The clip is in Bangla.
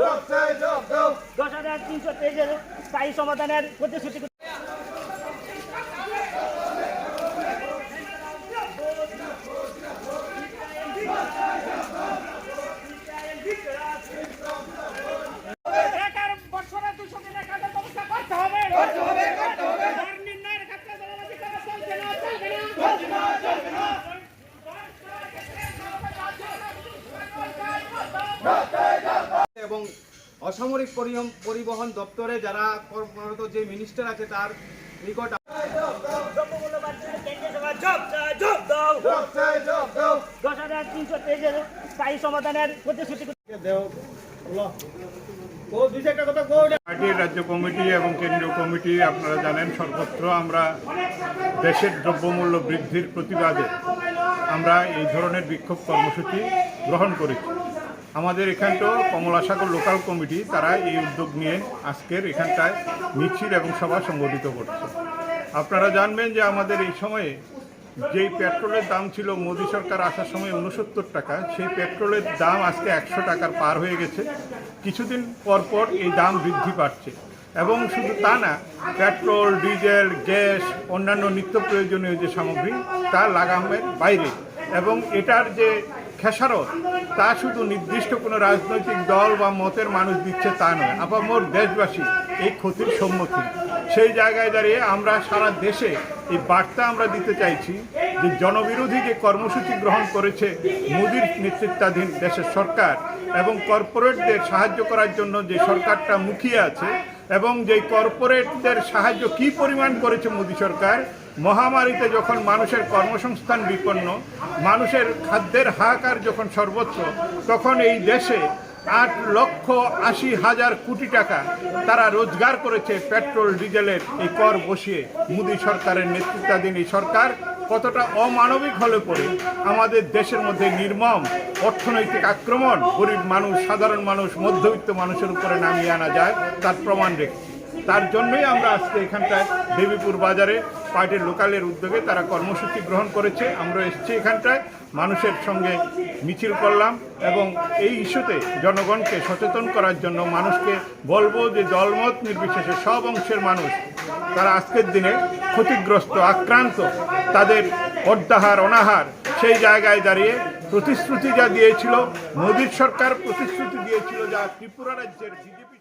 10,323 স্থায়ী সমাধানের প্রতিশ্রুতি। এবং অসামরিক পরিবহন দপ্তরে যারা কর্মরত যে মিনিস্টার আছে তার নিকট 10,323 স্থায়ী সমাধানের প্রতিশ্রুতি। পার্টির রাজ্য কমিটি এবং কেন্দ্রীয় কমিটি আপনারা জানেন সর্বত্র আমরা দেশের দ্রব্যমূল্য বৃদ্ধির প্রতিবাদে আমরা এই ধরনের বিক্ষোভ কর্মসূচি গ্রহণ করেছি। আমাদের এখানটাও কমলাসাগর লোকাল কমিটি তারা এই উদ্যোগ নিয়ে আজকের এখানটায় মিছিল এবং সভা সংগঠিত করছে। আপনারা জানবেন যে আমাদের এই সময়ে যেই পেট্রোলের দাম ছিল মোদী সরকার আসার সময় 69 টাকা, সেই পেট্রোলের দাম আজকে 100 টাকার পার হয়ে গেছে। কিছুদিন পর পর এই দাম বৃদ্ধি পাচ্ছে এবং শুধু তা না, পেট্রোল, ডিজেল, গ্যাস, অন্যান্য নিত্য প্রয়োজনীয় যে সামগ্রী তা লাগামের বাইরে, এবং এটার যে খেসারত তা শুধু নির্দিষ্ট কোনো রাজনৈতিক দল বা মতের মানুষ দিচ্ছে তা নয়, আপামর দেশবাসী এই ক্ষতির সম্মুখীন। সেই জায়গায় দাঁড়িয়ে আমরা সারা দেশে এই বার্তা আমরা দিতে চাইছি যে জনবিরোধী যে কর্মসূচি গ্রহণ করেছে মোদির নেতৃত্বাধীন দেশের সরকার এবং কর্পোরেটদের সাহায্য করার জন্য যে সরকারটা মুখিয়ে আছে, এবং যেই কর্পোরেটদের সাহায্য কী পরিমাণ করেছে মোদি সরকার, মহামারীতে যখন মানুষের কর্মসংস্থান বিপন্ন, মানুষের খাদ্যের হাহাকার যখন সর্বত্র, তখন এই দেশে 8,80,000 কোটি টাকা তারা রোজগার করেছে পেট্রোল ডিজেলের এই কর বসিয়ে। মোদি সরকারের নেতৃত্বাধীন এই সরকার কতটা অমানবিক হলে পড়ে আমাদের দেশের মধ্যে নির্মম অর্থনৈতিক আক্রমণ গরিব মানুষ, সাধারণ মানুষ, মধ্যবিত্ত মানুষের উপরে নামিয়ে আনা যায় তার প্রমাণ রেখেছি। তার জন্যই আমরা আজকে এখানটায় দেবীপুর বাজারে পার্টির লোকালের উদ্যোগে তারা কর্মসূচি গ্রহণ করেছে। আমরা এসেছি এখানটায় মানুষের সঙ্গে মিছিল করলাম এবং এই ইস্যুতে জনগণকে সচেতন করার জন্য মানুষকে বলবো যে দলমত নির্বিশেষে সব অংশের মানুষ তারা আজকের দিনে ক্ষতিগ্রস্ত, আক্রান্ত, তাদের অর্ধাহার অনাহার, সেই জায়গায় দাঁড়িয়ে প্রতিশ্রুতি যা দিয়েছিল মোদির সরকার, প্রতিশ্রুতি দিয়েছিল যা ত্রিপুরা রাজ্যের বিজেপি